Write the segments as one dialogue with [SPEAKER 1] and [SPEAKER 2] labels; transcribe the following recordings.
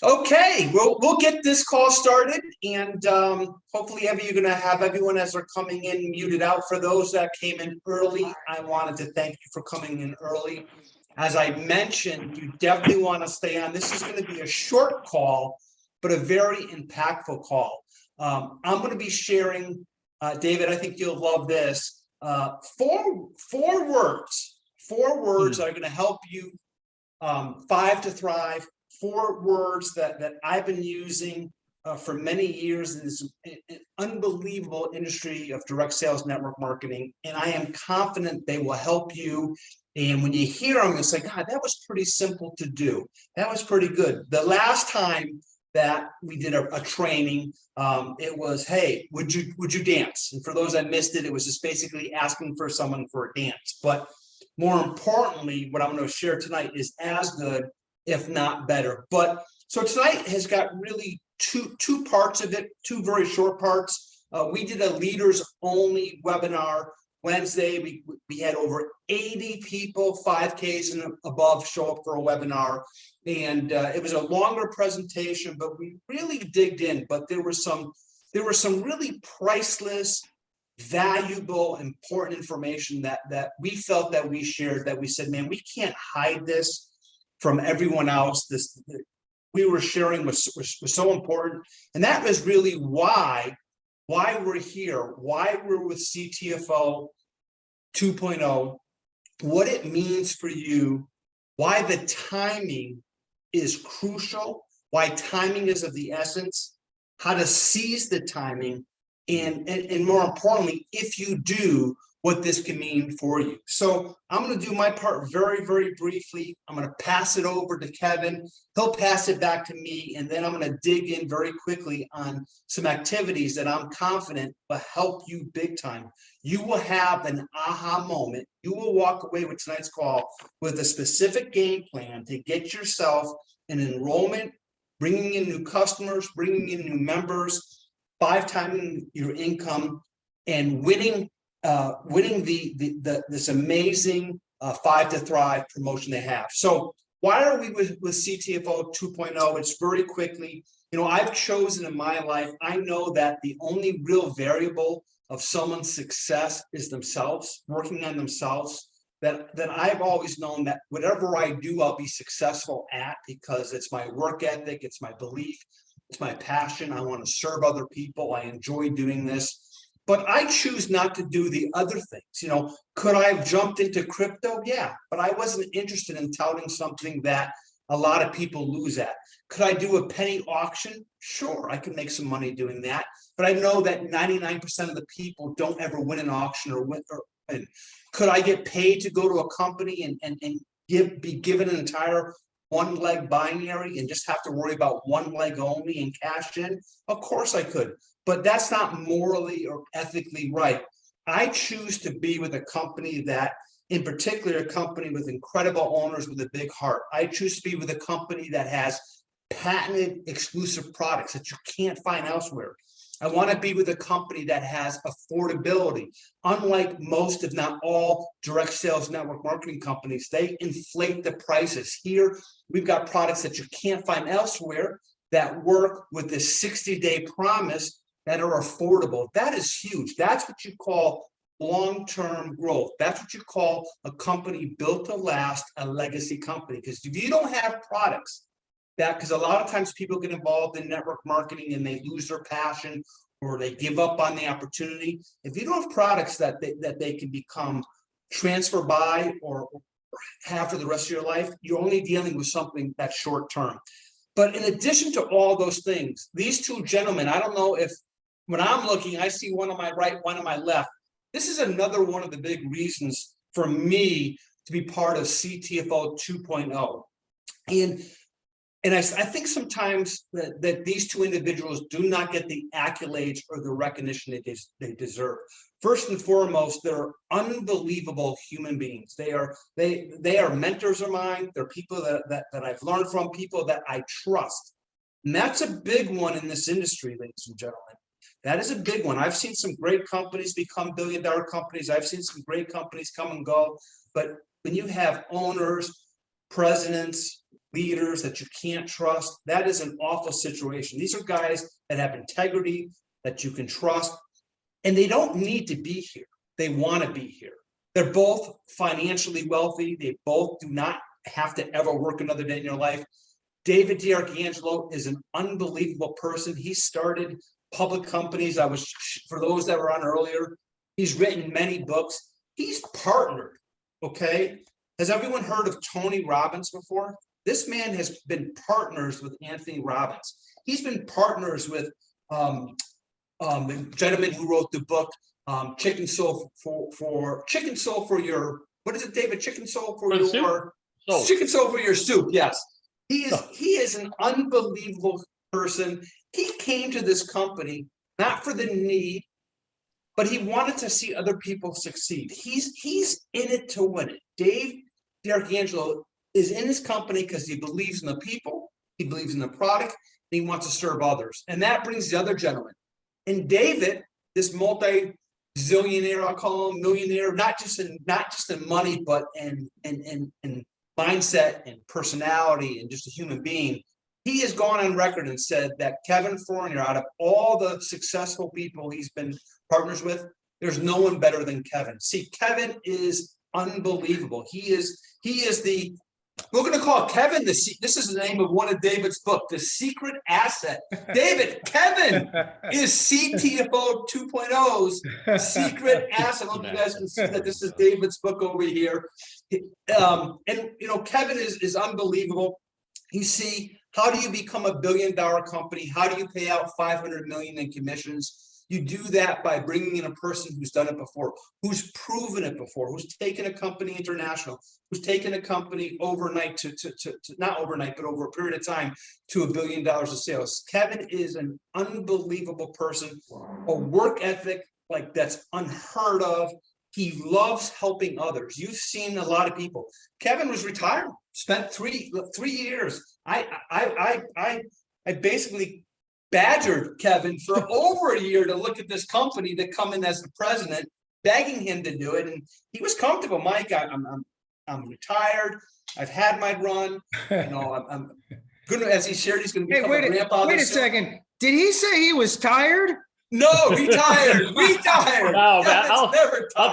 [SPEAKER 1] Okay, we'll get this call started, and hopefully you're going to have everyone as they're coming in muted out. For those that came in early, I wanted to thank you for coming in early. As I mentioned, you definitely want to stay on. This is going to be a short call, but a very impactful call. I'm going to be sharing, David, I think you'll love this, four words that are going to help you 5 to thrive. 4 words that I've been using for many years in this unbelievable industry of direct sales network marketing, and I am confident they will help you. And when you hear them, it's like, God, that was pretty simple to do. That was pretty good. The last time that we did a training, it was, hey, would you dance? And for those that missed it, it was just basically asking for someone for a dance. But more importantly, what I'm going to share tonight is as good, if not better. But so tonight has got really two parts of it, 2 very short parts. We did a leaders only webinar Wednesday. We had over 80 people, 5Ks and above, show up for a webinar, and it was a longer presentation, but we really digged in. But there were some really priceless, valuable, important information that we felt that we shared, that we said, man, we can't hide this from everyone else. This we were sharing was so important, and that was really why we're here, why we're with CTFO 2.0, what it means for you, why the timing is crucial, why timing is of the essence, how to seize the timing, and more importantly, if you do, what this can mean for you. So I'm going to do my part very, very briefly. I'm going to pass it over to Kevin. He'll pass it back to me, and then I'm going to dig in very quickly on some activities that I'm confident will help you big time. You will have an aha moment. You will walk away with tonight's call with a specific game plan to get yourself an enrollment, bringing in new customers, bringing in new members, 5-timing your income, and winning this amazing 5 to Thrive promotion they have. So why are we with CTFO 2.0? It's very quickly, I've chosen in my life, I know that the only real variable of someone's success is themselves, working on themselves. That I've always known that whatever I do, I'll be successful at, because it's my work ethic, it's my belief, it's my passion. I want to serve other people. I enjoy doing this. But I choose not to do the other things. Could I have jumped into crypto? Yeah, but I wasn't interested in touting something that a lot of people lose at. Could I do a penny auction? Sure, I could make some money doing that. But I know that 99% of the people don't ever win an auction or win. Could I get paid to go to a company and be given an entire one-leg binary and just have to worry about one leg only and cash in? Of course I could. But that's not morally or ethically right. I choose to be with a company that, in particular, a company with incredible owners with a big heart. I choose to be with a company that has patented exclusive products that you can't find elsewhere. I want to be with a company that has affordability. Unlike most, if not all, direct sales network marketing companies, they inflate the prices. Here, we've got products that you can't find elsewhere that work with this 60-day promise that are affordable. That is huge. That's what you call long-term growth. That's what you call a company built to last, a legacy company. Because if you don't have products because a lot of times people get involved in network marketing and they lose their passion or they give up on the opportunity. If you don't have products that they can become transfer by or have for the rest of your life, you're only dealing with something that's short term. But in addition to all those things, these 2 gentlemen, I don't know if when I'm looking, I see one on my right, one on my left. This is another one of the big reasons for me to be part of CTFO 2.0. And I think sometimes that these 2 individuals do not get the accolades or the recognition they deserve. First and foremost, they're unbelievable human beings. They are mentors of mine. They're people that I've learned from, people that I trust. And that's a big one in this industry, ladies and gentlemen. That is a big one. I've seen some great companies become billion-dollar companies. I've seen some great companies come and go. But when you have owners, presidents, leaders that you can't trust, that is an awful situation. These are guys that have integrity, that you can trust, and they don't need to be here. They want to be here. They're both financially wealthy. They both do not have to ever work another day in your life. David D'Arcangelo is an unbelievable person. He started public companies. For those that were on earlier, he's written many books. He's partnered, okay? Has everyone heard of Tony Robbins before? This man has been partners with Anthony Robbins. He's been partners with the gentleman who wrote the book, Chicken Soul for your, what is it, David? Chicken Soul for your Chicken Soul for your soup. Yes, he is an unbelievable person. He came to this company not for the need, but he wanted to see other people succeed. He's in it to win it. Dave D'Arcangelo is in his company because he believes in the people, he believes in the product, and he wants to serve others. And that brings the other gentleman. And David, this multi-zillionaire, I'll call him, millionaire, not just in money, but in mindset and personality and just a human being. He has gone on record and said that Kevin Fournier, out of all the successful people he's been partners with, there's no one better than Kevin. See, Kevin is unbelievable. He is the, we're going to call Kevin this is the name of one of David's book, The Secret Asset. Kevin is CTFO 2.0's secret asset. Look, you guys can see that this is David's book over here. And Kevin is unbelievable. You see, how do you become a billion-dollar company? How do you pay out $500 million in commissions? You do that by bringing in a person who's done it before, who's proven it before, who's taken a company international, who's taken a company overnight to not overnight, but over a period of time to $1 billion of sales. Kevin is an unbelievable person, a work ethic like that's unheard of. He loves helping others. You've seen a lot of people. Kevin was retired, spent three years. I basically badgered Kevin for over a year to look at this company to come in as the president, begging him to do it, and he was comfortable. Mike, I'm retired. I've had my run. I'm gonna, as he shared, he's gonna become a grandpa.
[SPEAKER 2] Wait a second. Did he say he was tired?
[SPEAKER 1] No, retired. Retired.
[SPEAKER 3] No, I'll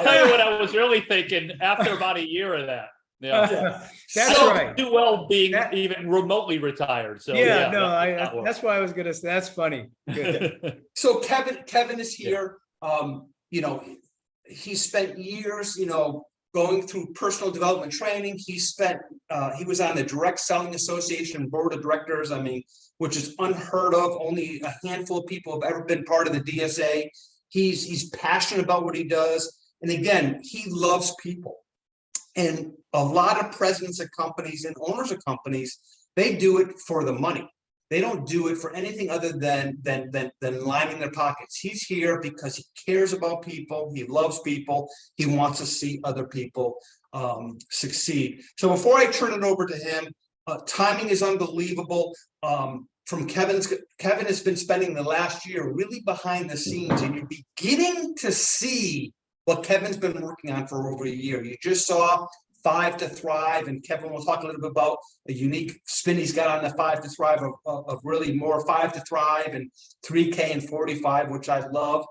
[SPEAKER 3] tell you what I was really thinking after about a year of that. Yeah,
[SPEAKER 2] that's right.
[SPEAKER 3] Do well being even remotely retired. So
[SPEAKER 2] that's why I was gonna say that's funny. Good.
[SPEAKER 1] So Kevin is here. He spent years, going through personal development training. He was on the Direct Selling Association board of directors. Which is unheard of. Only a handful of people have ever been part of the DSA. He's passionate about what he does, and again, he loves people. And a lot of presidents of companies and owners of companies, they do it for the money. They don't do it for anything other than lining their pockets. He's here because he cares about people. He loves people. He wants to see other people succeed. So before I turn it over to him, timing is unbelievable. Kevin has been spending the last year really behind the scenes, and you're beginning to see what Kevin's been working on for over a year. You just saw 5 to Thrive, and Kevin will talk a little bit about a unique spin he's got on the 5 to Thrive of really more 5 to Thrive and 3K and 45, which I love.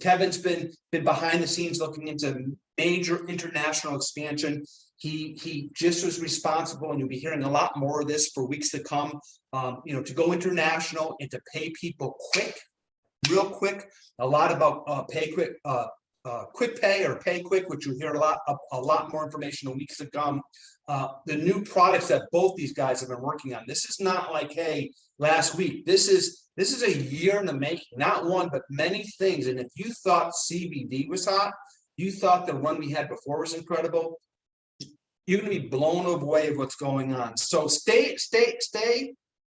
[SPEAKER 1] Kevin's been behind the scenes looking into major international expansion. He just was responsible, and you'll be hearing a lot more of this for weeks to come, to go international and to pay people real quick. A lot about quick pay or pay quick, which you'll hear a lot more information in weeks to come. The new products that both these guys have been working on. This is not like, hey, last week. This is a year in the making, not one, but many things. And if you thought CBD was hot, you thought the run we had before was incredible, you're going to be blown away of what's going on. So stay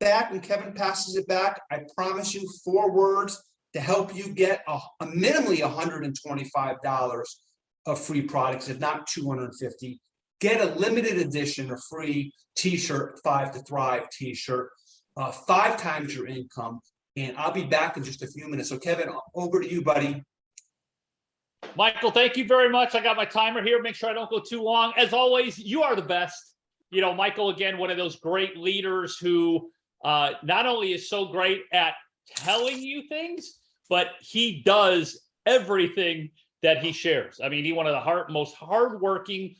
[SPEAKER 1] back when Kevin passes it back. I promise you 4 words to help you get a minimally $125 of free products, if not $250. Get a limited edition of free t-shirt, 5 to Thrive t-shirt, 5 times your income. And I'll be back in just a few minutes. So Kevin, over to you, buddy.
[SPEAKER 3] Michael, thank you very much. I got my timer here. Make sure I don't go too long. As always, you are the best. You know, Michael, again, one of those great leaders who not only is so great at telling you things, but he does everything that he shares. I mean, he's one of the most hardworking,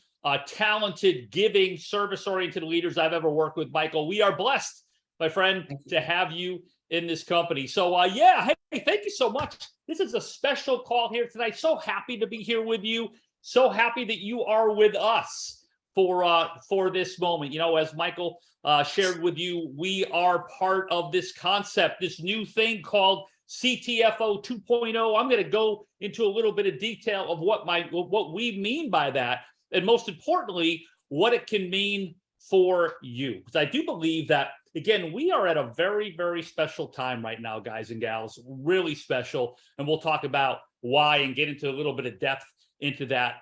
[SPEAKER 3] talented, giving, service-oriented leaders I've ever worked with. Michael, we are blessed, my friend, to have you in this company. So yeah, hey, thank you so much. This is a special call here tonight. So happy to be here with you. So happy that you are with us for this moment. You know, as Michael shared with you, we are part of this concept, this new thing called CTFO 2.0. I'm going to go into a little bit of detail of what we mean by that, and most importantly, what it can mean for you. Because I do believe that, again, we are at a very, very special time right now, guys and gals, really special. And we'll talk about why and get into a little bit of depth into that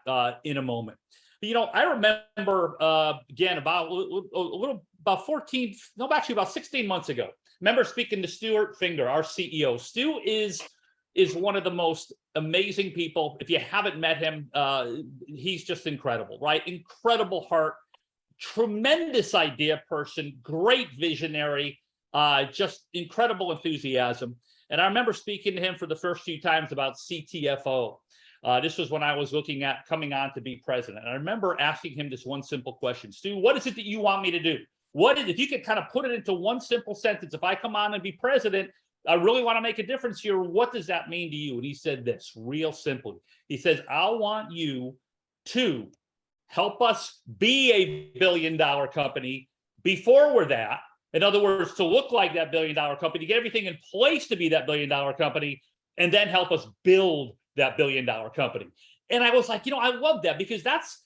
[SPEAKER 3] in a moment. But, you know, I remember, again, about 16 months ago, remember speaking to Stuart Finger, our CEO. Stu is one of the most amazing people. If you haven't met him, he's just incredible, right? Incredible heart. Tremendous idea person, great visionary, just incredible enthusiasm. And I remember speaking to him for the first few times about CTFO. This was when I was looking at coming on to be president. And I remember asking him this one simple question: Stu, what is it that you want me to do? What is, if you could kind of put it into one simple sentence, if I come on and be president, I really want to make a difference here. What does that mean to you? And he said this real simply. He says, I want you to help us be a billion-dollar company before we're that. In other words, to look like that billion-dollar company, get everything in place to be that billion-dollar company, and then help us build that billion-dollar company. And I was like, you know, I love that, because that's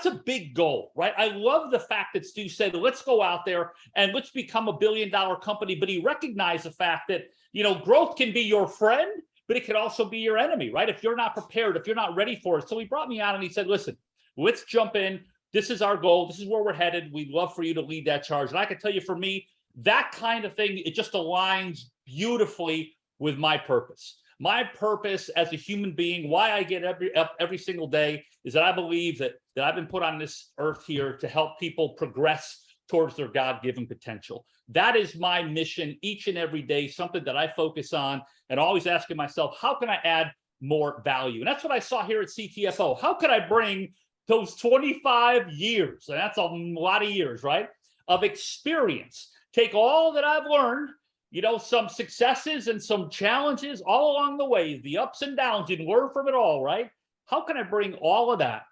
[SPEAKER 3] a big goal, right? I love the fact that Stu said, let's go out there and let's become a billion-dollar company. But he recognized the fact that, you know, growth can be your friend, but it can also be your enemy, right? If you're not prepared, if you're not ready for it. So he brought me on and he said, listen, let's jump in. This is our goal. This is where we're headed. We'd love for you to lead that charge. And I can tell you, for me, that kind of thing, it just aligns beautifully with my purpose. My purpose as a human being, why I get up every single day, is that I believe that I've been put on this earth here to help people progress towards their God-given potential. That is my mission each and every day, something that I focus on, and always asking myself, how can I add more value? And that's what I saw here at CTFO. How could I bring those 25 years, and that's a lot of years, right, of experience, take all that I've learned, you know, some successes and some challenges all along the way, the ups and downs, and learn from it all, right? How can I bring all of that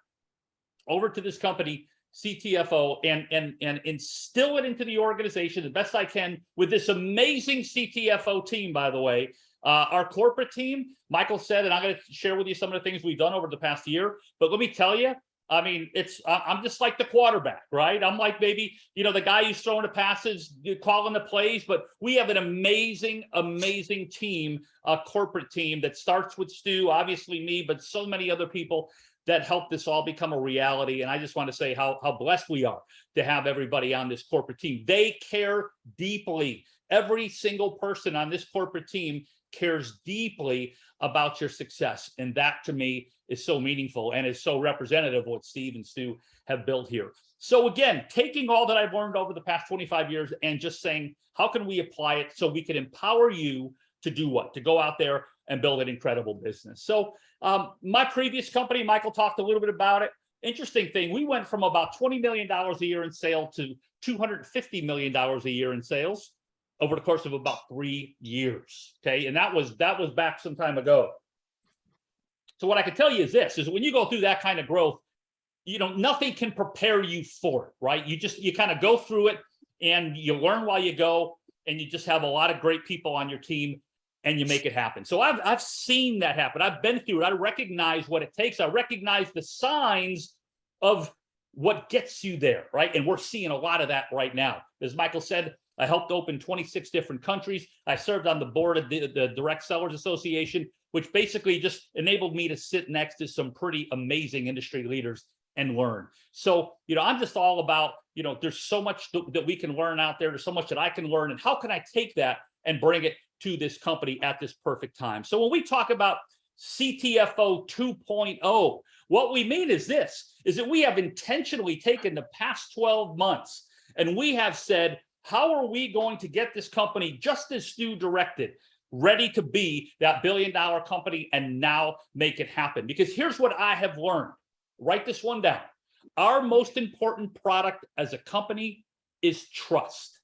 [SPEAKER 3] over to this company, CTFO, and instill it into the organization the best I can with this amazing CTFO team, by the way. Our corporate team, Michael said, and I'm going to share with you some of the things we've done over the past year, but let me tell you, I mean, I'm just like the quarterback, right? I'm like maybe, you know, the guy who's throwing the passes, calling the plays, but we have an amazing, amazing team, a corporate team that starts with Stu, obviously me, but so many other people that help this all become a reality. And I just want to say how blessed we are to have everybody on this corporate team. They care deeply. Every single person on this corporate team cares deeply about your success. And that, to me, is so meaningful and is so representative of what Steve and Stu have built here. So again, taking all that I've learned over the past 25 years and just saying, how can we apply it so we can empower you to do what? To go out there and build an incredible business. So my previous company, Michael talked a little bit about it. Interesting thing, we went from about $20 million a year in sales to $250 million a year in sales over the course of about 3 years. Okay, and that was back some time ago. So what I can tell you is this: is when you go through that kind of growth, you know, nothing can prepare you for it, right? You kind of go through it and you learn while you go, and you just have a lot of great people on your team, and you make it happen. So I've seen that happen. I've been through it. I recognize what it takes. I recognize the signs of what gets you there, right? And we're seeing a lot of that right now. As Michael said, I helped open 26 different countries. I served on the board of the Direct Sellers Association, which basically just enabled me to sit next to some pretty amazing industry leaders and learn. So, you know, I'm just all about, you know, there's so much that we can learn out there. There's so much that I can learn. And how can I take that and bring it to this company at this perfect time. So when we talk about CTFO 2.0, what we mean is this, is that we have intentionally taken the past 12 months and we have said, how are we going to get this company, just as Stu directed, ready to be that billion-dollar company and now make it happen? Because here's what I have learned. Write this one down. Our most important product as a company is trust.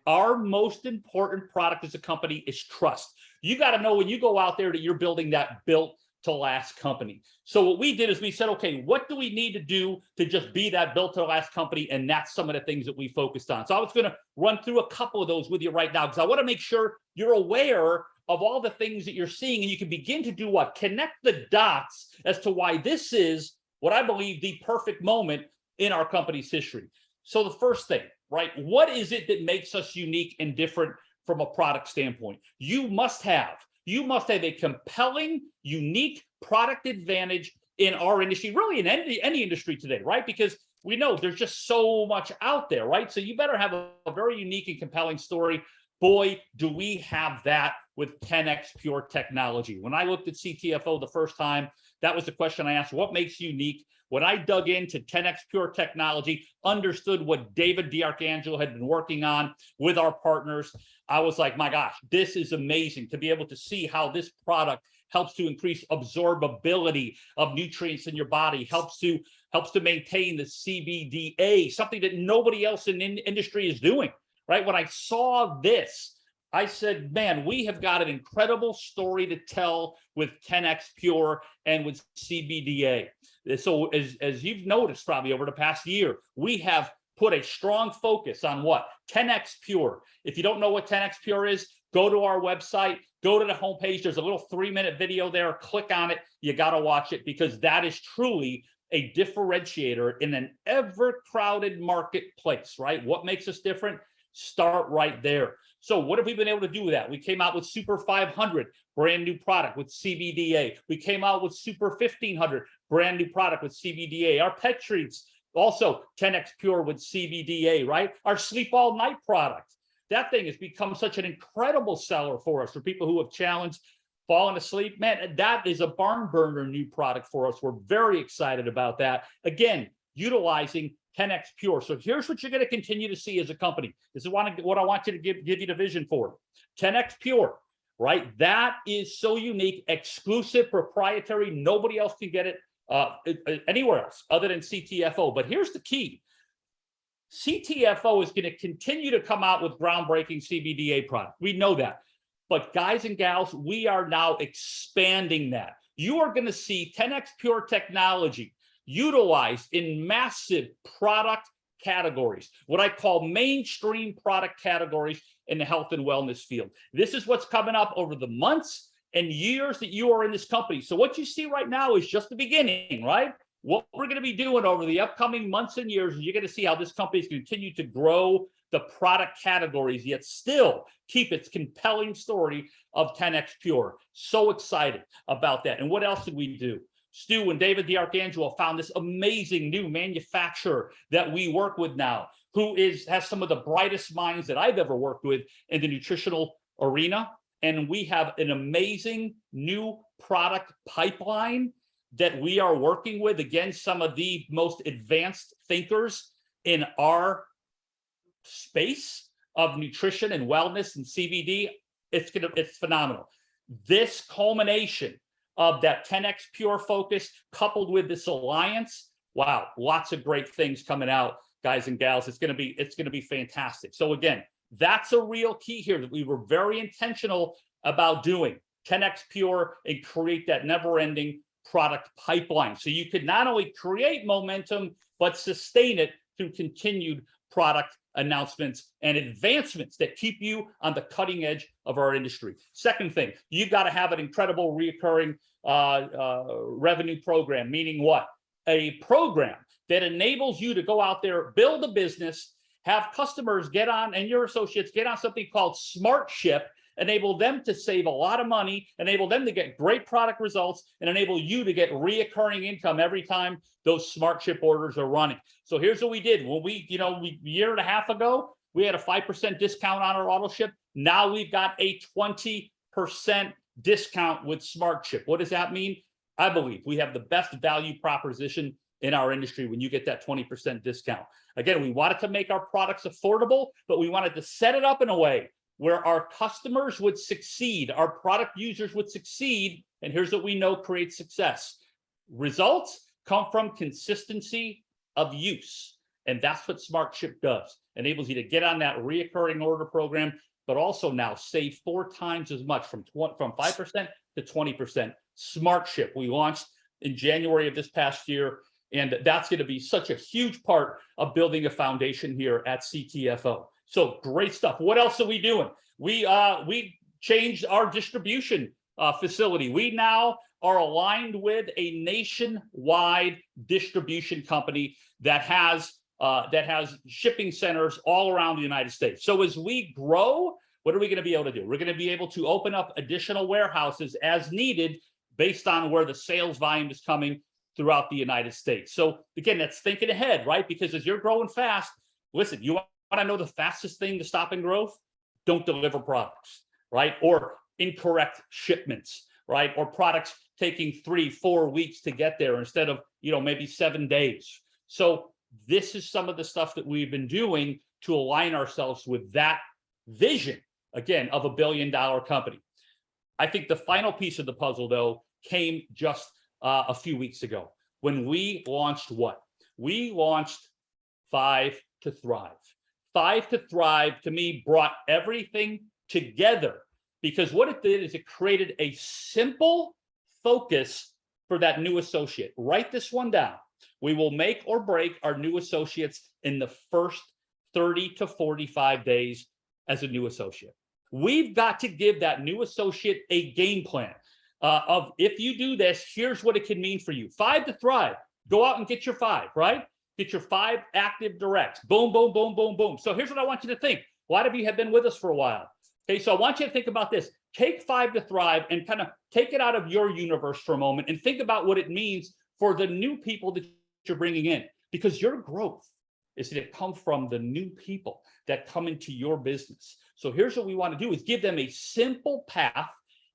[SPEAKER 3] Our most important product as a company is trust. You got to know when you go out there that you're building that built to last company. So what we did is we said, okay, what do we need to do to just be that built to last company? And that's some of the things that we focused on. So I was going to run through a couple of those with you right now, because I want to make sure you're aware of all the things that you're seeing, and you can begin to do what? Connect the dots as to why this is what I believe the perfect moment in our company's history. So the first thing, right? What is it that makes us unique and different from a product standpoint? You must have a compelling, unique product advantage in our industry, really in any industry today, right? Because we know there's just so much out there, right? So you better have a very unique and compelling story. Boy, do we have that with 10X Pure technology. When I looked at CTFO the first time, that was the question I asked, what makes you unique? When I dug into 10X Pure technology, understood what David DiArcangelo had been working on with our partners, I was like, my gosh, this is amazing to be able to see how this product helps to increase absorbability of nutrients in your body, helps to maintain the CBDA, something that nobody else in the industry is doing, right? When I saw this, I said, man, we have got an incredible story to tell with 10X Pure and with CBDA. So as you've noticed probably over the past year, we have put a strong focus on what? 10X Pure. If you don't know what 10X Pure is, go to our website, go to the homepage. There's a little 3-minute video there. Click on it. You got to watch it, because that is truly a differentiator in an ever-crowded marketplace, right? What makes us different? Start right there. So what have we been able to do with that? We came out with Super 500, brand new product with CBDA. We came out with Super 1500, brand new product with CBDA. Our pet treats, also 10X Pure with CBDA, right? Our Sleep All Night product. That thing has become such an incredible seller for us, for people who have challenged falling asleep. Man, that is a barn burner new product for us. We're very excited about that. Again, utilizing 10X Pure. So here's what you're going to continue to see as a company. This is what I want you to give you the vision for. 10X Pure, right? That is so unique, exclusive, proprietary. Nobody else can get it anywhere else other than CTFO. But here's the key. CTFO is going to continue to come out with groundbreaking CBDA product. We know that. But guys and gals, we are now expanding that. You are going to see 10X Pure technology utilized in massive product categories, what I call mainstream product categories in the health and wellness field. This is what's coming up over the months and years that you are in this company. So what you see right now is just the beginning, right? What we're going to be doing over the upcoming months and years is you're going to see how this company is continue to grow the product categories, yet still keep its compelling story of 10X Pure. So excited about that. And what else did we do? Stu and David DiArcangelo found this amazing new manufacturer that we work with now, who has some of the brightest minds that I've ever worked with in the nutritional arena. And we have an amazing new product pipeline that we are working with, again, some of the most advanced thinkers in our space of nutrition and wellness and CBD. It's phenomenal. This culmination of that 10X Pure focus coupled with this alliance, wow, lots of great things coming out, guys and gals. It's going to be fantastic. So again, that's a real key here that we were very intentional about doing 10X Pure and create that never-ending product pipeline. So you could not only create momentum, but sustain it through continued product announcements and advancements that keep you on the cutting edge of our industry. Second thing, you've got to have an incredible recurring revenue program, meaning what? A program that enables you to go out there, build a business, have customers get on, and your associates get on something called Smart Ship, enable them to save a lot of money, enable them to get great product results, and enable you to get reoccurring income every time those Smart Ship orders are running. So here's what we did. When a year and a half ago, we had a 5% discount on our auto ship. Now we've got a 20% discount with SmartShip. What does that mean? I believe we have the best value proposition in our industry when you get that 20% discount. Again, we wanted to make our products affordable, but we wanted to set it up in a way where our customers would succeed, our product users would succeed, and here's what we know creates success. Results come from consistency of use, and that's what SmartShip does. Enables you to get on that reoccurring order program, but also now save 4 times as much from 5% to 20%. SmartShip, we launched in January of this past year, and that's going to be such a huge part of building a foundation here at CTFO. So great stuff. What else are we doing? We changed our distribution facility. We now are aligned with a nationwide distribution company that has shipping centers all around the United States. So as we grow, what are we going to be able to do? We're going to be able to open up additional warehouses as needed based on where the sales volume is coming throughout the United States. So again, that's thinking ahead, right? Because as you're growing fast, listen, you want to know the fastest thing to stopping growth? Don't deliver products, right? Or incorrect shipments, right? Or products taking 3-4 weeks to get there instead of, maybe 7 days. So this is some of the stuff that we've been doing to align ourselves with that vision, again, of $1 billion company. I think the final piece of the puzzle, though, came just a few weeks ago when we launched what? We launched 5 to Thrive. 5 to Thrive, to me, brought everything together, because what it did is it created a simple focus for that new associate. Write this one down. We will make or break our new associates in the first 30 to 45 days as a new associate. We've got to give that new associate a game plan of, if you do this, here's what it can mean for you. 5 to Thrive. Go out and get your 5, right? Get your 5 active directs. Boom, boom, boom, boom, boom. So here's what I want you to think. A lot of you have been with us for a while. Okay, so I want you to think about this. Take 5 to Thrive and kind of take it out of your universe for a moment and think about what it means for the new people that you're bringing in, because your growth is going to come from the new people that come into your business. So here's what we want to do is give them a simple path.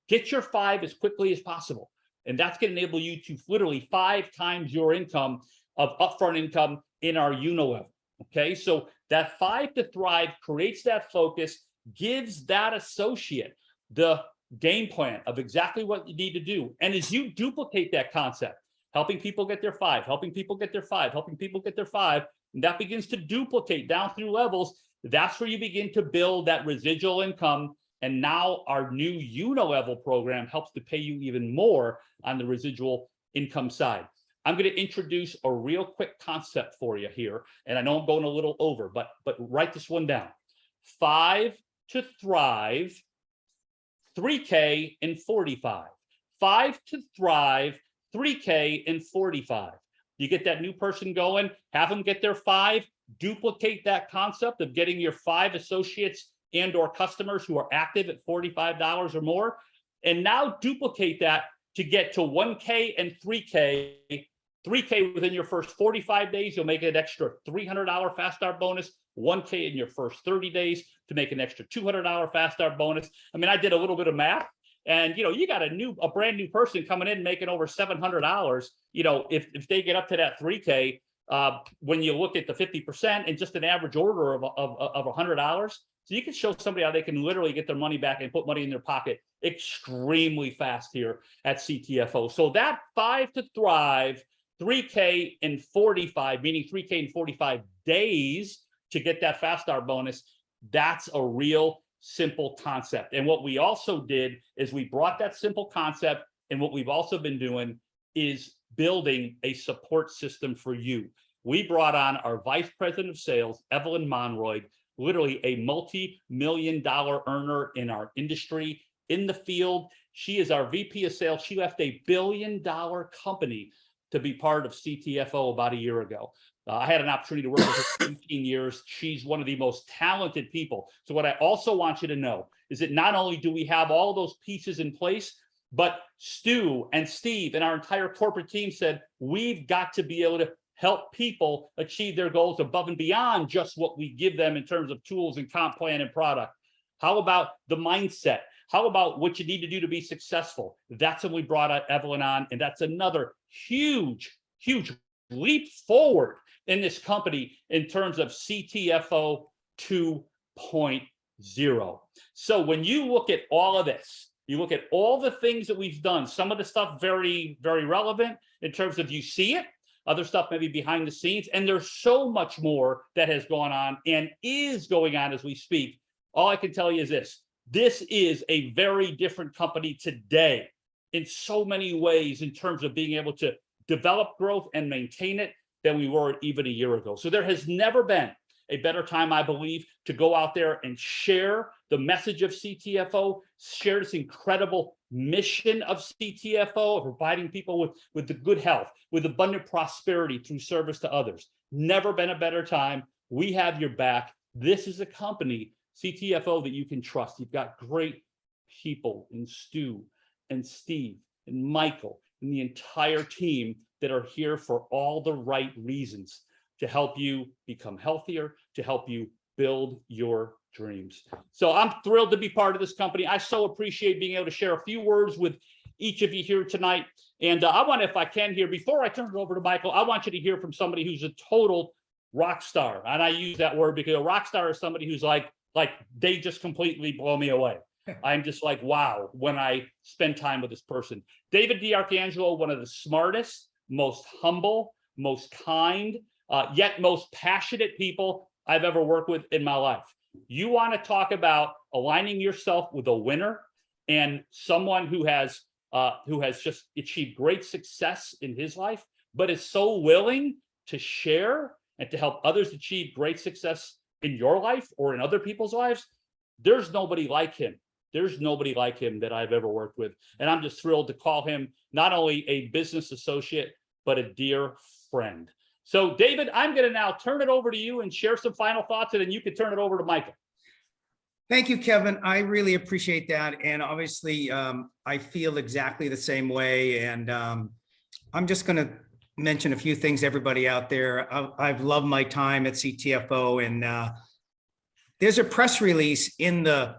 [SPEAKER 3] Get your 5 as quickly as possible. And that's going to enable you to literally 5 times your income of upfront income in our level. Okay, so that 5 to Thrive creates that focus, gives that associate the game plan of exactly what you need to do. And as you duplicate that concept, helping people get their 5, helping people get their 5, helping people get their 5, and that begins to duplicate down through levels, that's where you begin to build that residual income. And now our new level program helps to pay you even more on the residual income side. I'm going to introduce a real quick concept for you here. And I know I'm going a little over, but write this one down. 5 to Thrive, 3K in 45. 5 to Thrive, 3K in 45. You get that new person going, have them get their 5, duplicate that concept of getting your 5 associates and or customers who are active at $45 or more, and now duplicate that to get to 1K and 3K. 3K within your first 45 days, you'll make an extra $300 fast start bonus. 1K in your first 30 days to make an extra $200 fast start bonus. I mean, I did a little bit of math, and you got a brand new person coming in making over $700. If they get up to that 3K, when you look at the 50% and just an average order of $100, so you can show somebody how they can literally get their money back and put money in their pocket extremely fast here at CTFO. So that 5 to Thrive, 3K in 45, meaning 3K in 45 days to get that fast start bonus, that's a real simple concept. And what we also did is we brought that simple concept, and what we've also been doing is building a support system for you. We brought on our Vice President of Sales, Evelyn Monroy, literally a multi-million-dollar earner in our industry, in the field. She is our VP of Sales. She left a billion-dollar company to be part of CTFO about a year ago. I had an opportunity to work with her for 15 years. She's one of the most talented people. So what I also want you to know is that not only do we have all those pieces in place, but Stu and Steve and our entire corporate team said, we've got to be able to help people achieve their goals above and beyond just what we give them in terms of tools and comp plan and product. How about the mindset? How about what you need to do to be successful? That's when we brought Evelyn on, and that's another huge, huge leap forward in this company in terms of CTFO 2.0. So when you look at all of this, you look at all the things that we've done, some of the stuff very, very relevant in terms of you see it, other stuff maybe behind the scenes, and there's so much more that has gone on and is going on as we speak. All I can tell you is this is a very different company today in so many ways in terms of being able to develop growth and maintain it than we were even a year ago. So there has never been a better time, I believe, to go out there and share the message of CTFO, share this incredible mission of CTFO, of providing people with the good health, with abundant prosperity through service to others. Never been a better time. We have your back. This is a company, CTFO, that you can trust. You've got great people in Stu and Steve and Michael and the entire team that are here for all the right reasons to help you become healthier, to help you build your dreams. So I'm thrilled to be part of this company. I so appreciate being able to share a few words with each of you here tonight. And I want, if I can here, before I turn it over to Michael, I want you to hear from somebody who's a total rock star. And I use that word because a rock star is somebody who's like they just completely blow me away. I'm just like, wow, when I spend time with this person. David DiArcangelo, one of the smartest, most humble, most kind, yet most passionate people I've ever worked with in my life. You want to talk about aligning yourself with a winner and someone who has just achieved great success in his life, but is so willing to share and to help others achieve great success in your life or in other people's lives. There's nobody like him. There's nobody like him that I've ever worked with. And I'm just thrilled to call him not only a business associate, but a dear friend. So David, I'm going to now turn it over to you and share some final thoughts, and then you can turn it over to Michael.
[SPEAKER 2] Thank you, Kevin. I really appreciate that. And obviously, I feel exactly the same way. And I'm just going to mention a few things, everybody out there. I've loved my time at CTFO, and there's a press release in the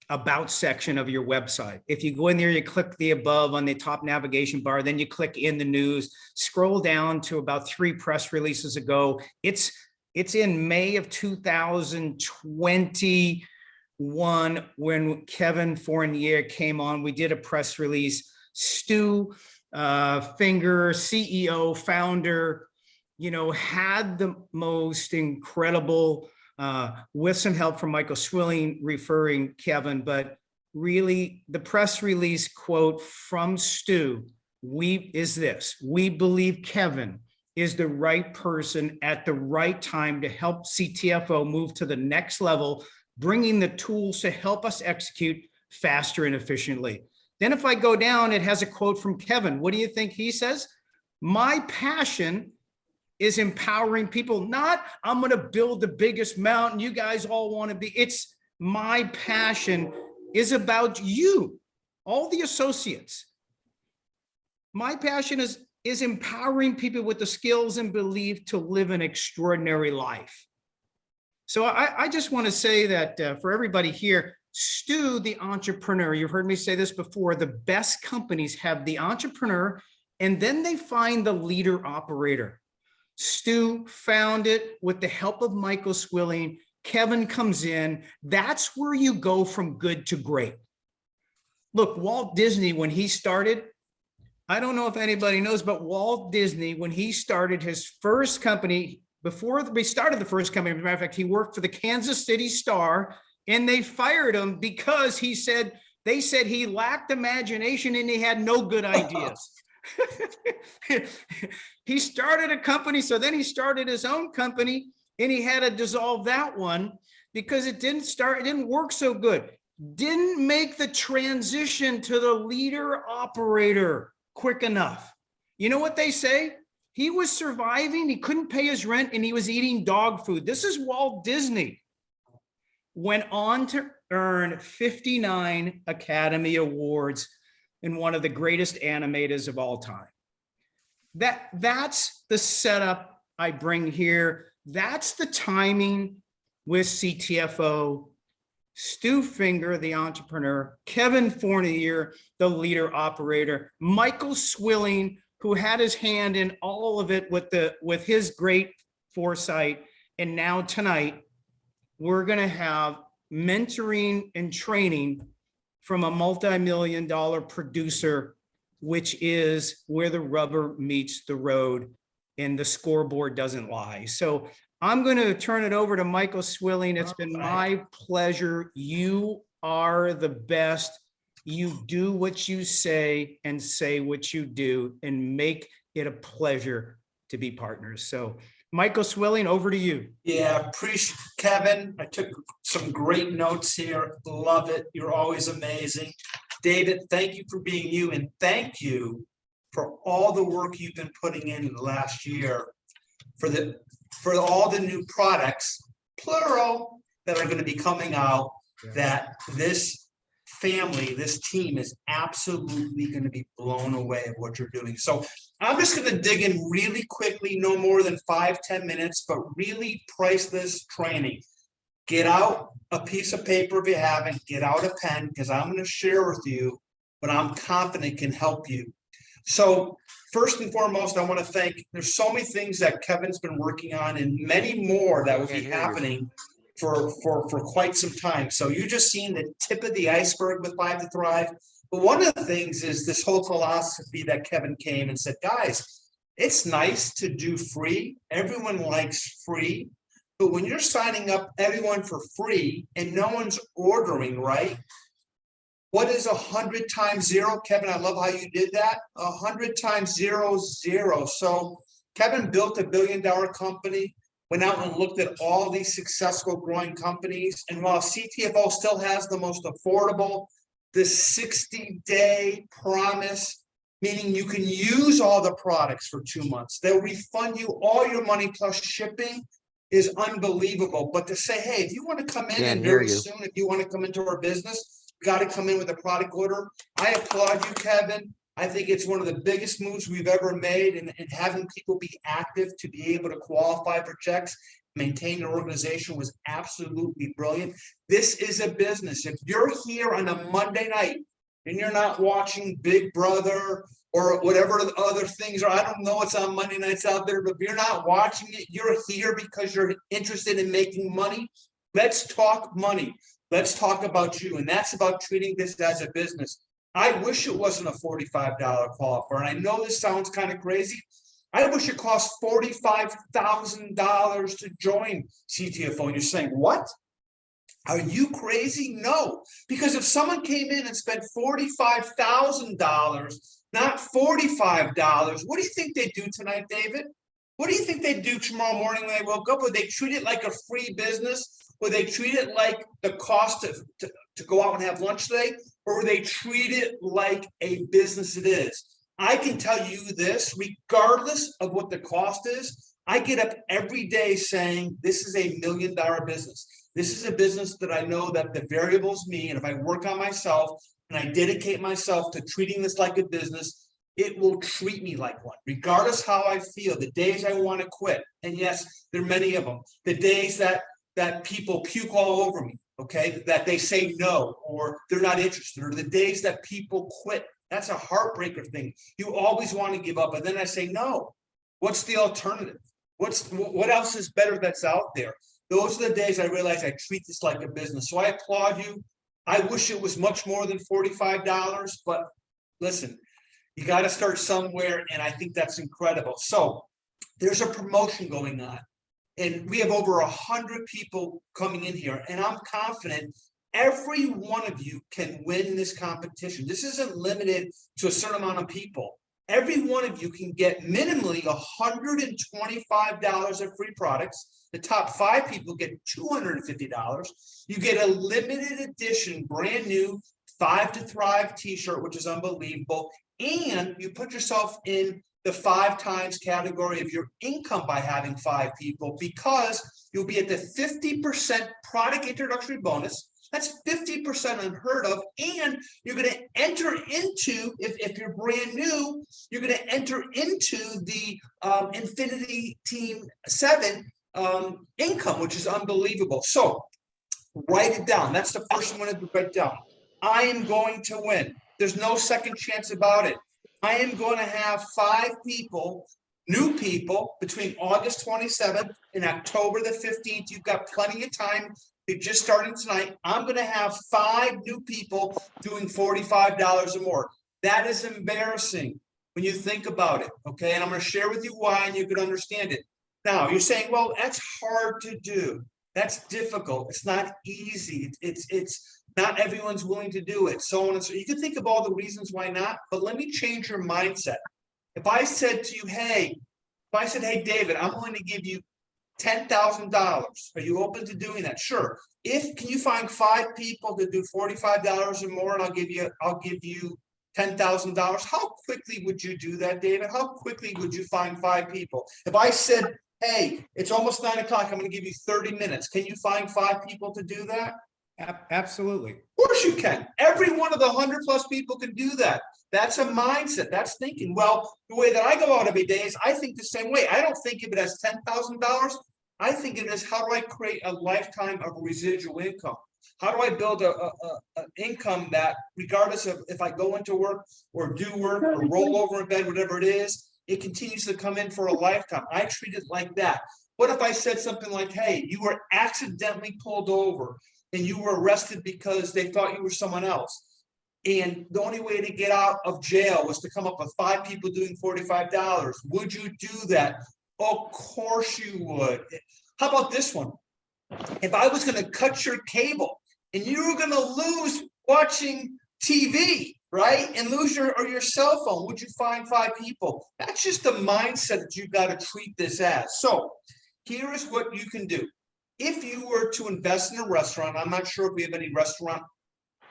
[SPEAKER 2] About section of your website. If you go in there, you click the above on the top navigation bar, then you click in the news, scroll down to about 3 press releases ago. It's in May of 2021 when Kevin Fournier came on. We did a press release. Stu Finger, CEO, founder, had the most incredible, with some help from Michael Swilling referring Kevin, but really the press release quote from Stu is this: we believe Kevin is the right person at the right time to help CTFO move to the next level, bringing the tools to help us execute faster and efficiently. Then if I go down, it has a quote from Kevin. What do you think he says? My passion is empowering people. Not, I'm going to build the biggest mountain you guys all want to be. It's my passion is about you, all the associates. My passion is empowering people with the skills and belief to live an extraordinary life. So I just want to say that for everybody here, Stu, the entrepreneur, you've heard me say this before, the best companies have the entrepreneur and then they find the leader operator. Stu found it with the help of Michael Swilling. Kevin comes in. That's where you go from good to great. Look, Walt Disney, when he started, I don't know if anybody knows, but Walt Disney, when he started his first company, before we started the first company, as a matter of fact, he worked for the Kansas City Star, and they fired him because they said he lacked imagination and he had no good ideas. He started a company, so then he started his own company, and he had to dissolve that one because it didn't work so good. Didn't make the transition to the leader operator quick enough. You know what they say? He was surviving, he couldn't pay his rent, and he was eating dog food. This is Walt Disney. Went on to earn 59 Academy Awards and one of the greatest animators of all time. That's the setup I bring here. That's the timing with CTFO. Stu Finger, the entrepreneur, Kevin Fournier, the leader operator, Michael Swilling, who had his hand in all of it with his great foresight. And now tonight, we're going to have mentoring and training from a multi-million-dollar producer, which is where the rubber meets the road and the scoreboard doesn't lie. So I'm going to turn it over to Michael Swilling. It's been my pleasure. You are the best. You do what you say and say what you do and make it a pleasure to be partners. So Michael Swilling, over to you.
[SPEAKER 1] Yeah, appreciate Kevin. I took some great notes here. Love it. You're always amazing. David, thank you for being you, and thank you for all the work you've been putting in the last year for all the new products, plural, that are going to be coming out, that this family, this team is absolutely going to be blown away at what you're doing. So I'm just going to dig in really quickly, no more than 5-10 minutes, but really priceless training. Get out a piece of paper if you haven't, get out a pen, because I'm going to share with you what I'm confident can help you. So first and foremost, I want to thank, there's so many things that Kevin's been working on and many more that will be happening for quite some time. So you just seen the tip of the iceberg with 5 to Thrive. But one of the things is this whole philosophy that Kevin came and said, guys, it's nice to do free. Everyone likes free. But when you're signing up everyone for free and no one's ordering, right? What is 100 times 0? Kevin, I love how you did that. 100 times 0 is 0. So Kevin built $1 billion company, went out and looked at all these successful growing companies. And while CTFO still has the most affordable, the 60-day promise, meaning you can use all the products for 2 months. They'll refund you all your money plus shipping, is unbelievable. But to say, hey, if you want to come in and very soon, if you want to come into our business, you got to come in with a product order. I applaud you, Kevin. I think it's one of the biggest moves we've ever made, and having people be active to be able to qualify for checks, maintain their organization was absolutely brilliant. This is a business. If you're here on a Monday night and you're not watching Big Brother or whatever the other things are, I don't know what's on Monday nights out there, but if you're not watching it, you're here because you're interested in making money. Let's talk money. Let's talk about you. And that's about treating this as a business. I wish it wasn't a $45 qualifier. And I know this sounds kind of crazy. I wish it cost $45,000 to join CTFO. And you're saying, what? Are you crazy? No, because if someone came in and spent $45,000, not $45, what do you think they'd do tonight, David? What do you think they'd do tomorrow morning when they woke up? Would they treat it like a free business? Would they treat it like the cost to go out and have lunch today? Or would they treat it like a business it is? I can tell you this, regardless of what the cost is, I get up every day saying, this is $1 million business. This is a business that I know that the variable is me. And if I work on myself and I dedicate myself to treating this like a business, it will treat me like one, regardless how I feel. The days I want to quit, and yes, there are many of them. The days that people puke all over me, okay, that they say no, or they're not interested, or the days that people quit. That's a heartbreaker thing. You always want to give up, but then I say, no, what's the alternative? What else is better that's out there? Those are the days I realize I treat this like a business. So I applaud you. I wish it was much more than $45, but listen, you got to start somewhere, and I think that's incredible. So there's a promotion going on, and we have over 100 people coming in here, and I'm confident every one of you can win this competition. This isn't limited to a certain amount of people. Every one of you can get minimally $125 of free products. The top 5 people get $250. You get a limited edition, brand new 5 to Thrive t-shirt, which is unbelievable. And you put yourself in the 5 times category of your income by having 5 people, because you'll be at the 50% product introductory bonus. That's 50% unheard of. And you're going to enter into, if you're brand new, you're going to enter into the Infinity Team 7 income, which is unbelievable. So Write it down. That's the first one to write down. I am going to win. There's no second chance about it. I am going to have 5 people, new people, between August 27th and October the 15th. You've got plenty of time. You're just starting tonight. I'm going to have 5 new people doing $45 or more. That is embarrassing when you think about it, okay? And I'm going to share with you why, and you can understand it. Now, you're saying, well, that's hard to do. That's difficult. It's not easy. It's not everyone's willing to do it. So on and so. You can think of all the reasons why not, but let me change your mindset. If I said to you, hey, David, I'm willing to give you $10,000. Are you open to doing that? Sure. Can you find 5 people to do $45 or more, and I'll give you $10,000. How quickly would you do that, David? How quickly would you find 5 people? If I said, hey, it's almost 9 o'clock, I'm going to give you 30 minutes. Can you find 5 people to do that?
[SPEAKER 2] Absolutely.
[SPEAKER 1] Of course you can. Every one of the 100 plus people can do that. That's a mindset. That's thinking. Well, the way that I go out every day is I think the same way. I don't think of it as $10,000. I think of it as, how do I create a lifetime of residual income? How do I build an income that, regardless of if I go into work or do work or roll over in bed, whatever it is, it continues to come in for a lifetime. I treat it like that. What if I said something like, hey, you were accidentally pulled over and you were arrested because they thought you were someone else, and the only way to get out of jail was to come up with 5 people doing $45. Would you do that? Of course you would. How about this one? If I was going to cut your cable and you were going to lose watching TV, right, and lose your cell phone, would you find 5 people? That's just the mindset that you've got to treat this as. So here is what you can do. If you were to invest in a restaurant, I'm not sure if we have any restaurant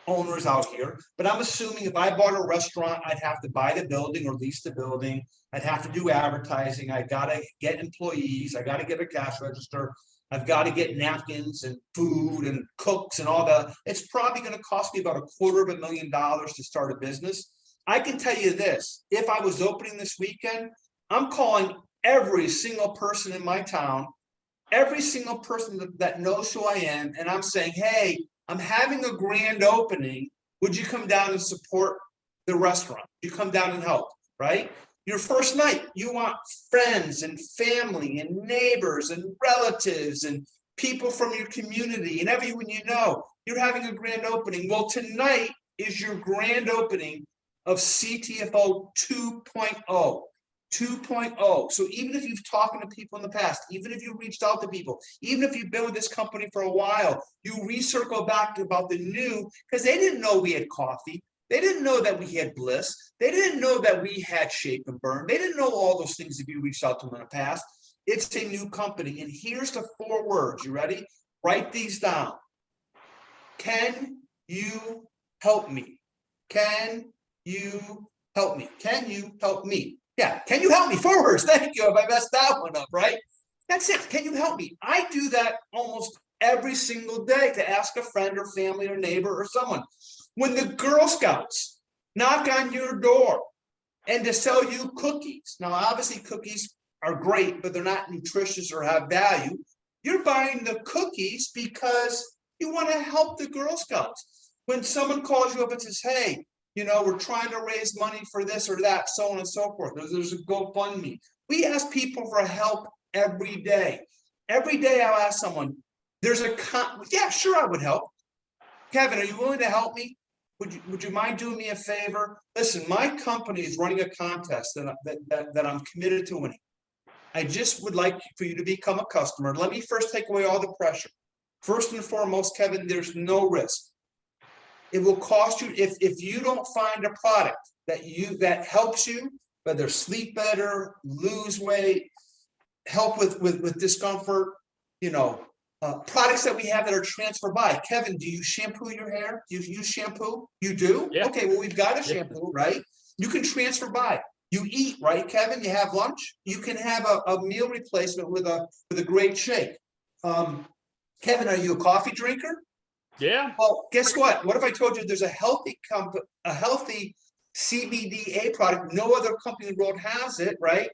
[SPEAKER 1] owners out here, but I'm assuming if I bought a restaurant, I'd have to buy the building or lease the building. I'd have to do advertising. I got to get employees. I got to get a cash register. I've got to get napkins and food and cooks and all that. It's probably going to cost me about $250,000 to start a business. I can tell you this, if I was opening this weekend, I'm calling every single person in my town, every single person that knows who I am, and I'm saying, hey, I'm having a grand opening. Would you come down and support the restaurant? You come down and help, right? Your first night, you want friends and family and neighbors and relatives and people from your community and everyone you know. You're having a grand opening. Well, tonight is your grand opening of CTFO 2.0. 2.0. So even if you've talked to people in the past, even if you reached out to people, even if you've been with this company for a while, you recircle back about the new, because they didn't know we had coffee. They didn't know that we had Bliss. They didn't know that we had Shape and Burn. They didn't know all those things if you reached out to them in the past. It's a new company. And here's the 4 words. You ready? Write these down. Can you help me? Can you help me? Can you help me? Yeah, can you help me? 4 words. Thank you. If I messed that one up, right? That's it. Can you help me? I do that almost every single day to ask a friend or family or neighbor or someone. When the Girl Scouts knock on your door and to sell you cookies. Now, obviously, cookies are great, but they're not nutritious or have value. You're buying the cookies because you want to help the Girl Scouts. When someone calls you up and says, hey, you know, we're trying to raise money for this or that, so on and so forth. There's a GoFundMe. We ask people for help every day. Every day I'll ask someone, yeah, sure, I would help. Kevin, are you willing to help me? Would you mind doing me a favor? Listen, my company is running a contest that I'm committed to winning. I just would like for you to become a customer. Let me first take away all the pressure. First and foremost, Kevin, there's no risk. It will cost you, if you don't find a product that helps you, whether sleep better, lose weight, help with discomfort, you know, products that we have that are transfer by. Kevin, do you shampoo your hair? Do you use shampoo? You do?
[SPEAKER 3] Yeah.
[SPEAKER 1] Okay, well, we've got a shampoo, right? You can transfer by. You eat, right, Kevin? You have lunch. You can have a meal replacement with a great shake. Kevin, are you a coffee drinker?
[SPEAKER 3] Yeah.
[SPEAKER 1] Well, guess what? What if I told you there's a healthy CBDA product? No other company in the world has it, right?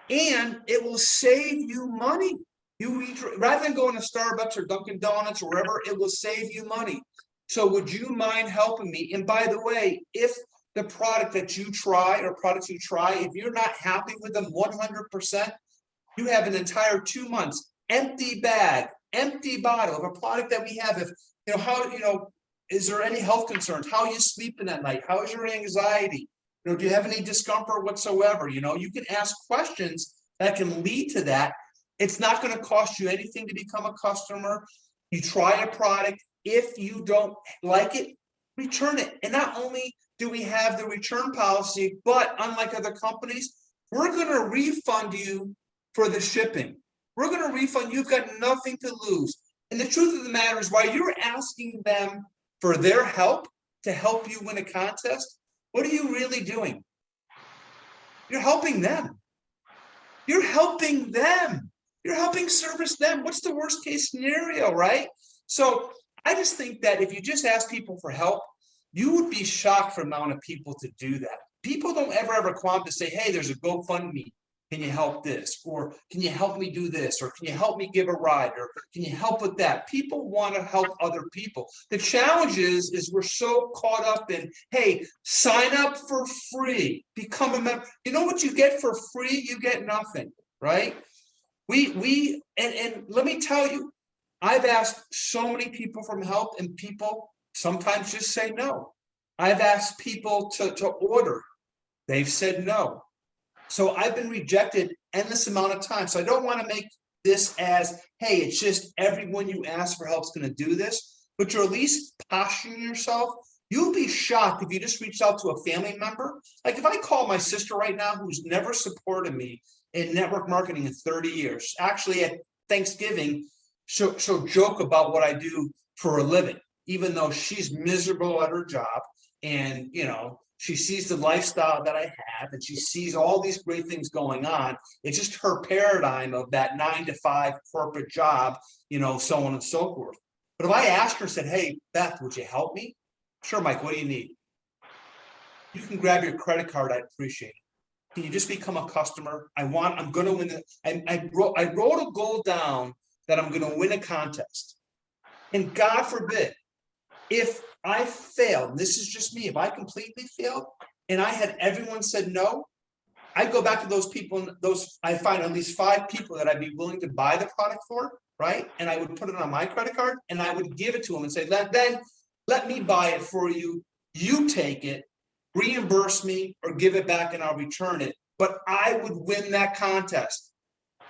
[SPEAKER 1] And it will save you money. Rather than going to Starbucks or Dunkin' Donuts or wherever, it will save you money. So would you mind helping me? And by the way, if the product that you try or products you try, if you're not happy with them 100%, you have an entire 2 months, empty bag, empty bottle of a product that we have. If, is there any health concerns? How are you sleeping at night? How is your anxiety? Do you have any discomfort whatsoever? You can ask questions that can lead to that. It's not going to cost you anything to become a customer. You try a product. If you don't like it, return it. And not only do we have the return policy, but unlike other companies, we're going to refund you for the shipping. We're going to refund. You've got nothing to lose. And the truth of the matter is, while you're asking them for their help to help you win a contest, what are you really doing? You're helping them. You're helping them. You're helping service them. What's the worst case scenario, right? So I just think that if you just ask people for help, you would be shocked for the amount of people to do that. People don't ever come up to say, hey, there's a GoFundMe. Can you help this? Or can you help me do this? Or can you help me give a ride? Or can you help with that? People want to help other people. The challenge is we're so caught up in, hey, sign up for free, become a member. You know what you get for free? You get nothing, right? And let me tell you, I've asked so many people for help, and people sometimes just say no. I've asked people to order. They've said no. So I've been rejected endless amount of time. So I don't want to make this as, hey, it's just everyone you ask for help is going to do this, but you're at least posturing yourself. You'll be shocked if you just reach out to a family member. Like if I call my sister right now, who's never supported me in network marketing in 30 years, actually at Thanksgiving, she'll joke about what I do for a living, even though she's miserable at her job. And, she sees the lifestyle that I have, and she sees all these great things going on. It's just her paradigm of that 9-to-5 corporate job, so on and so forth. But if I asked her, said, hey, Beth, would you help me? Sure, Mike, what do you need? You can grab your credit card. I'd appreciate it. Can you just become a customer? I'm going to win. I wrote a goal down that I'm going to win a contest. And God forbid, if I failed, this is just me, if I completely failed and I had everyone said no, I'd go back to those people, I find at least 5 people that I'd be willing to buy the product for, right? And I would put it on my credit card and I would give it to them and say, then let me buy it for you. You take it, reimburse me or give it back and I'll return it. But I would win that contest.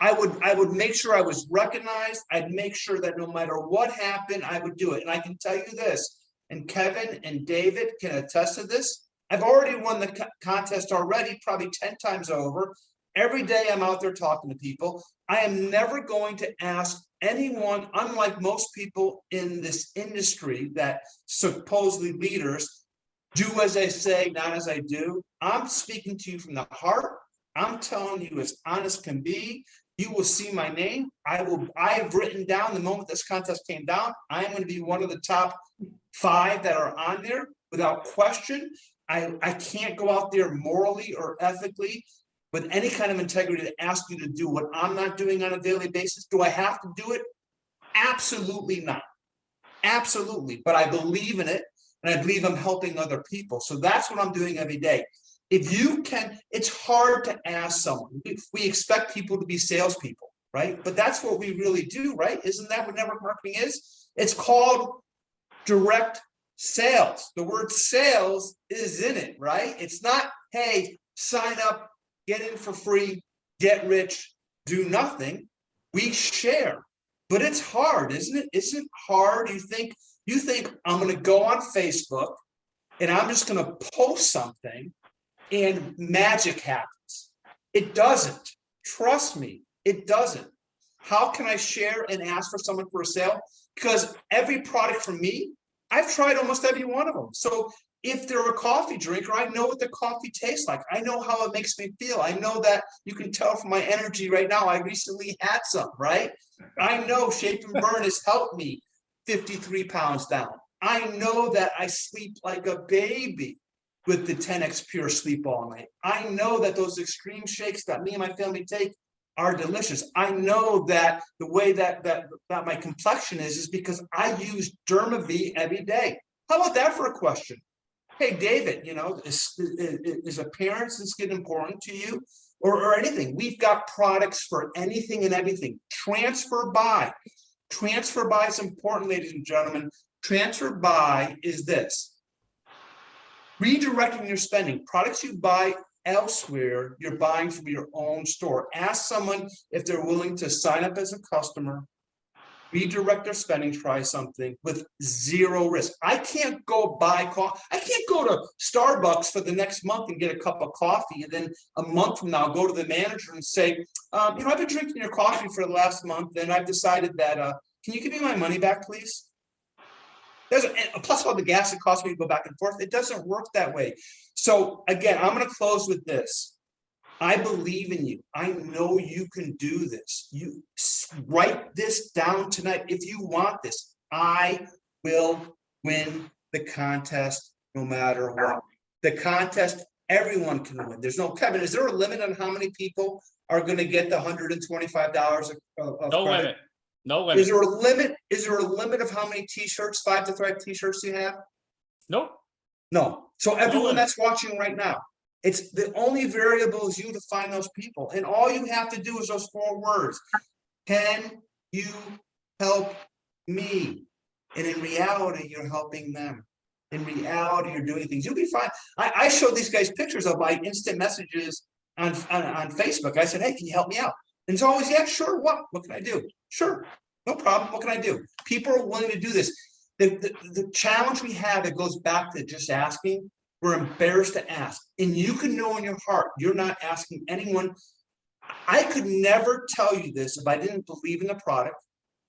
[SPEAKER 1] I would make sure I was recognized. I'd make sure that no matter what happened, I would do it. And I can tell you this, and Kevin and David can attest to this. I've already won the contest already, probably 10 times over. Every day I'm out there talking to people. I am never going to ask anyone, unlike most people in this industry that supposedly leaders, do as I say, not as I do. I'm speaking to you from the heart. I'm telling you as honest can be. You will see my name. I have written down the moment this contest came down, I'm going to be one of the top 5 that are on there without question. I can't go out there morally or ethically with any kind of integrity to ask you to do what I'm not doing on a daily basis. Do I have to do it? Absolutely not. Absolutely. But I believe in it, and I believe I'm helping other people. So that's what I'm doing every day. If you can, it's hard to ask someone. We expect people to be salespeople, right? But that's what we really do, right? Isn't that what network marketing is? It's called direct sales. The word sales is in it, right? It's not, hey, sign up, get in for free, get rich, do nothing. We share, but it's hard, isn't it? Isn't it hard? You think I'm going to go on Facebook and I'm just going to post something and magic happens. It doesn't. Trust me, it doesn't. How can I share and ask for someone for a sale? Because every product from me, I've tried almost every one of them. So if they're a coffee drinker, I know what the coffee tastes like. I know how it makes me feel. I know that you can tell from my energy right now. I recently had some, right? I know Shape and Burn has helped me 53 pounds down. I know that I sleep like a baby with the 10X Pure Sleep All Night. I know that those extreme shakes that me and my family take are delicious. I know that the way that my complexion is because I use Derma-V every day. How about that for a question? Hey, David, is appearance and skin important to you or anything? We've got products for anything and everything. Transfer buy. Transfer buy is important, ladies and gentlemen. Transfer buy is this. Redirecting your spending. Products you buy elsewhere, you're buying from your own store. Ask someone if they're willing to sign up as a customer, redirect their spending, try something with zero risk. I can't go buy coffee. I can't go to Starbucks for the next month and get a cup of coffee. And then a month from now, go to the manager and say, I've been drinking your coffee for the last month and I've decided that, can you give me my money back, please? Plus all the gas it costs me to go back and forth. It doesn't work that way. So again, I'm going to close with this. I believe in you. I know you can do this. You write this down tonight. If you want this, I will win the contest no matter what. The contest, everyone can win. There's no, Kevin, is there a limit on how many people are going to get the $125 of
[SPEAKER 3] No
[SPEAKER 1] credit?
[SPEAKER 3] limit. No limit.
[SPEAKER 1] Is there a limit? Is there a limit of how many t-shirts, 5 to Thrive t-shirts you have?
[SPEAKER 3] Nope.
[SPEAKER 1] No. So everyone
[SPEAKER 3] limit.
[SPEAKER 1] that's watching right now, it's the only variable is you to find those people. And all you have to do is those 4 words. Can you help me? And in reality, you're helping them. In reality, you're doing things. You'll be fine. I showed these guys pictures of my instant messages on Facebook. I said, hey, can you help me out? And it's always, yeah, sure. What can I do? Sure. No problem. What can I do? People are willing to do this. The challenge we have, it goes back to just asking. We're embarrassed to ask. And you can know in your heart, you're not asking anyone. I could never tell you this if I didn't believe in the product.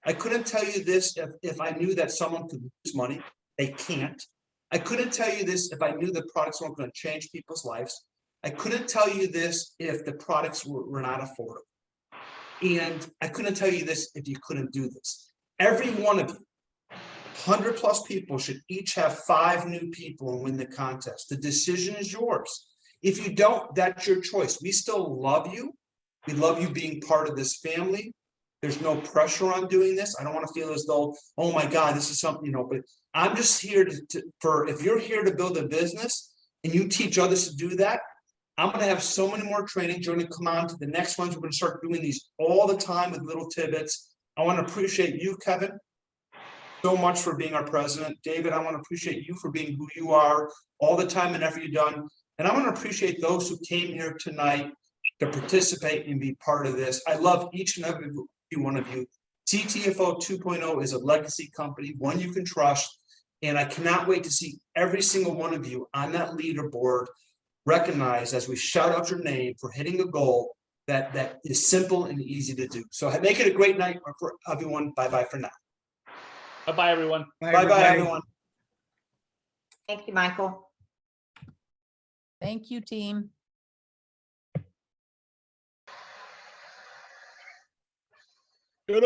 [SPEAKER 1] I couldn't tell you this if I knew that someone could lose money. They can't. I couldn't tell you this if I knew the products weren't going to change people's lives. I couldn't tell you this if the products were not affordable. And I couldn't tell you this if you couldn't do this. Every one of you, 100+ people should each have 5 new people and win the contest. The decision is yours. If you don't, that's your choice. We still love you. We love you being part of this family. There's no pressure on doing this. I don't want to feel as though, oh my God, this is something, but I'm just here if you're here to build a business and you teach others to do that, I'm going to have so many more trainings. You're going to come on to the next ones. We're going to start doing these all the time with little tidbits. I want to appreciate you, Kevin, so much for being our president. David, I want to appreciate you for being who you are, all the time and effort you've done. And I want to appreciate those who came here tonight to participate and be part of this. I love each and every one of you. CTFO 2.0 is a legacy company, one you can trust. And I cannot wait to see every single one of you on that leaderboard recognized as we shout out your name for hitting a goal that is simple and easy to do. So make it a great night for everyone. Bye-bye for now.
[SPEAKER 3] Bye-bye, everyone.
[SPEAKER 1] Bye-bye, everyone.
[SPEAKER 4] Thank you, Michael.
[SPEAKER 5] Thank you, team.